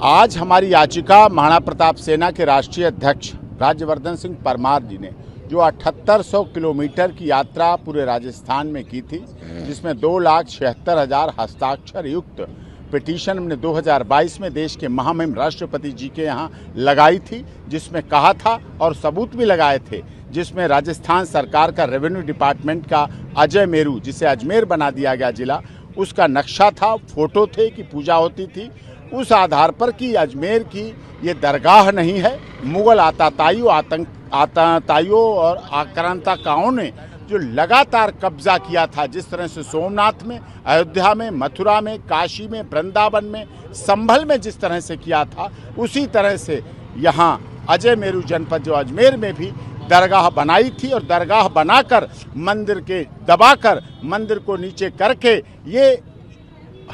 आज हमारी याचिका महाराणा प्रताप सेना के राष्ट्रीय अध्यक्ष राज्यवर्धन सिंह परमार जी ने जो 7800 किलोमीटर की यात्रा पूरे राजस्थान में की थी, जिसमें 2,76,000 हस्ताक्षर युक्त पिटीशन हमने 2022 में देश के महामहिम राष्ट्रपति जी के यहाँ लगाई थी, जिसमें कहा था और सबूत भी लगाए थे, जिसमें राजस्थान सरकार का रेवेन्यू डिपार्टमेंट का अजय मेरू, जिसे अजमेर बना दिया गया जिला, उसका नक्शा था, फोटो थे कि पूजा होती थी उस आधार पर कि अजमेर की ये दरगाह नहीं है। मुगल आतंकवादियों और आक्रांताओं ने जो लगातार कब्जा किया था, जिस तरह से सोमनाथ में, अयोध्या में, मथुरा में, काशी में, वृंदावन में, संभल में जिस तरह से किया था, उसी तरह से यहाँ अजय मेरू जनपद जो अजमेर में भी दरगाह बनाई थी और दरगाह बनाकर मंदिर के दबाकर मंदिर को नीचे करके ये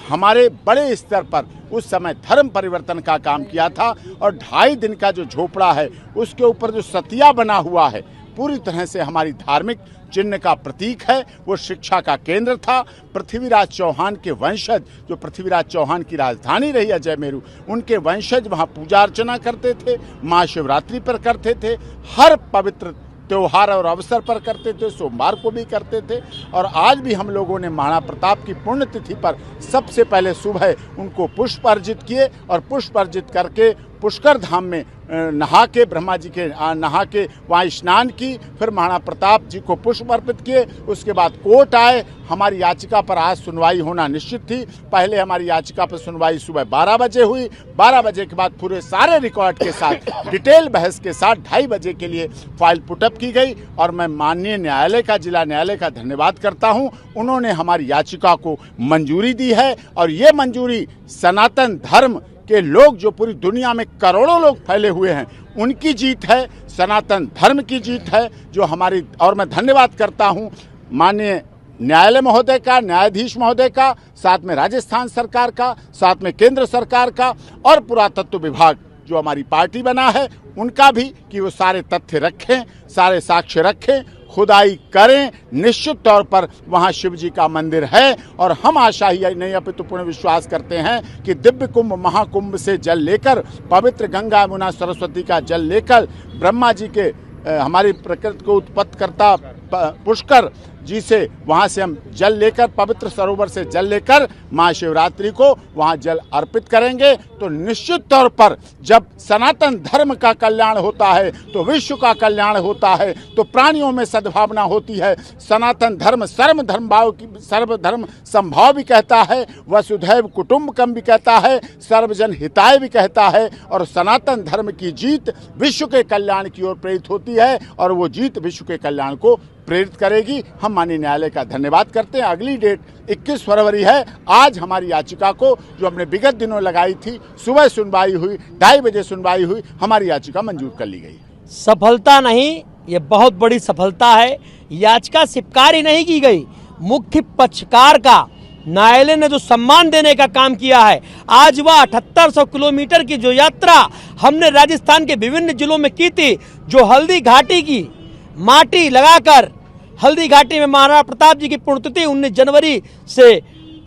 हमारे बड़े स्तर पर उस समय धर्म परिवर्तन का काम किया था। और 2.5 दिन का जो झोपड़ा है उसके ऊपर जो सतिया बना हुआ है, पूरी तरह से हमारी धार्मिक चिन्ह का प्रतीक है। वो शिक्षा का केंद्र था। पृथ्वीराज चौहान के वंशज, जो पृथ्वीराज चौहान की राजधानी रही अजय मेरू, उनके वंशज वहाँ पूजा अर्चना करते थे, महाशिवरात्रि पर करते थे, हर पवित्र त्योहार और अवसर पर करते थे, सोमवार को भी करते थे। और आज भी हम लोगों ने महाराणा प्रताप की पुण्यतिथि पर सबसे पहले सुबह उनको पुष्प अर्जित किए और पुष्प अर्जित करके पुष्कर धाम में नहा के, ब्रह्मा जी के नहा के वहाँ स्नान की, फिर महाराणा प्रताप जी को पुष्प अर्पित किए। उसके बाद कोर्ट आए। हमारी याचिका पर आज सुनवाई होना निश्चित थी। पहले हमारी याचिका पर सुनवाई सुबह 12 बजे हुई। 12 बजे के बाद पूरे सारे रिकॉर्ड के साथ डिटेल बहस के साथ 2:30 बजे के लिए फाइल पुटअप की गई। और मैं माननीय न्यायालय का, जिला न्यायालय का धन्यवाद करता हूँ। उन्होंने हमारी याचिका को मंजूरी दी है और ये मंजूरी सनातन धर्म के लोग, जो पूरी दुनिया में करोड़ों लोग फैले हुए हैं, उनकी जीत है, सनातन धर्म की जीत है जो हमारी। और मैं धन्यवाद करता हूं माननीय न्यायालय महोदय का, न्यायाधीश महोदय का, साथ में राजस्थान सरकार का, साथ में केंद्र सरकार का और पुरातत्व विभाग जो हमारी पार्टी बना है उनका भी, कि वो सारे तथ्य रखें, सारे साक्ष्य रखें, खुदाई करें। निश्चित तौर पर वहाँ शिव जी का मंदिर है और हम आशा ही नहीं अपितु पूर्ण विश्वास करते हैं कि दिव्य कुंभ महाकुंभ से जल लेकर, पवित्र गंगा यमुना सरस्वती का जल लेकर, ब्रह्मा जी के हमारी प्रकृति को उत्पत्ति करता पुष्कर जी से वहाँ से हम जल लेकर, पवित्र सरोवर से जल लेकर महाशिवरात्रि को वहाँ जल अर्पित करेंगे। तो निश्चित तौर पर जब सनातन धर्म का कल्याण होता है तो विश्व का कल्याण होता है, तो प्राणियों में सद्भावना होती है। सनातन धर्म सर्वधर्म संभाव भी कहता है, वसुधैव कुटुंबकम भी कहता है, सर्वजन हिताय भी कहता है। और सनातन धर्म की जीत विश्व के कल्याण की ओर प्रेरित होती है और वो जीत विश्व के कल्याण को प्रेरित करेगी। हम माननीय न्यायालय का धन्यवाद करते हैं। अगली डेट 21 फरवरी है। आज हमारी याचिका को, जो हमने विगत दिनों लगाई थी, सुबह सुनवाई हुई, 2:30 बजे सुनवाई हुई, हमारी याचिका मंजूर कर ली गई। सफलता नहीं, ये बहुत बड़ी सफलता है। याचिका स्वीकार ही नहीं की गई। मुख्य पक्षकार का न्यायालय ने जो सम्मान देने का काम किया है, आज वह 7800 किलोमीटर की जो यात्रा हमने राजस्थान के विभिन्न जिलों में की थी, जो हल्दी घाटी की माटी लगाकर, हल्दी घाटी में महाराणा प्रताप जी की पुण्यतिथि 19 जनवरी से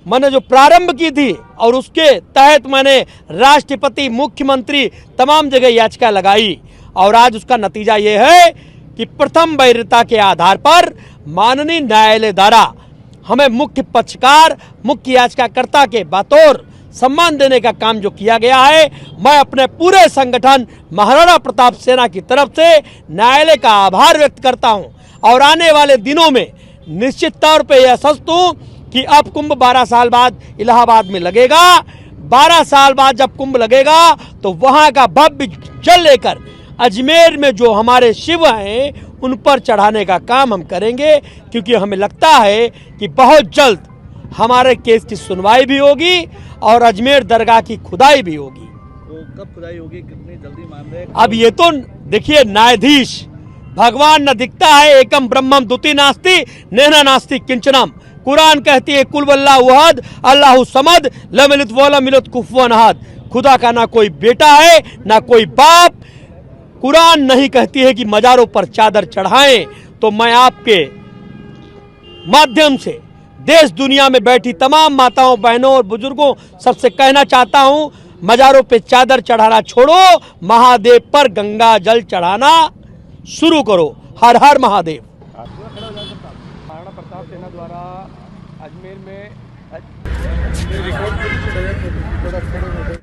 मैंने जो प्रारंभ की थी और उसके तहत मैंने राष्ट्रपति, मुख्यमंत्री, तमाम जगह याचिका लगाई। और आज उसका नतीजा ये है कि प्रथम वैधता के आधार पर माननीय न्यायालय द्वारा हमें मुख्य पक्षकार, मुख्य याचिकाकर्ता के बतौर सम्मान देने का काम जो किया गया है, मैं अपने पूरे संगठन महाराणा प्रताप सेना की तरफ से न्यायालय का आभार व्यक्त करता हूं। और आने वाले दिनों में निश्चित तौर पे यह सोचता हूं कि अब कुंभ 12 साल बाद इलाहाबाद में लगेगा। 12 साल बाद जब कुंभ लगेगा तो वहां का भव्य जल लेकर अजमेर में जो हमारे शिव हैं उन पर चढ़ाने का काम हम करेंगे, क्योंकि हमें लगता है कि बहुत जल्द हमारे केस की सुनवाई भी होगी और अजमेर दरगाह की खुदाई भी होगी। तो कब खुदाई होगी, कितनी जल्दी मान रहे हैं? अब ये तो देखिए, न्यायाधीश, भगवान न दिखता है, एकम ब्रह्मम द्वितीय नास्ति नेना नास्ति किंचनम। कुरान कहती है कुल वल्लाहु अहद अल्लाहु समद लम यलिद वलम यूलद कुफुवन अहद। खुदा का ना कोई बेटा है ना कोई बाप। कुरान नहीं कहती है कि मजारों पर चादर चढ़ाएं। तो मैं आपके माध्यम से देश दुनिया में बैठी तमाम माताओं, बहनों और बुजुर्गों सबसे कहना चाहता हूं, मजारों पे चादर चढ़ाना छोड़ो, महादेव पर गंगा जल चढ़ाना शुरू करो। हर हर महादेव। महाराणा प्रताप सेना द्वारा अजमेर में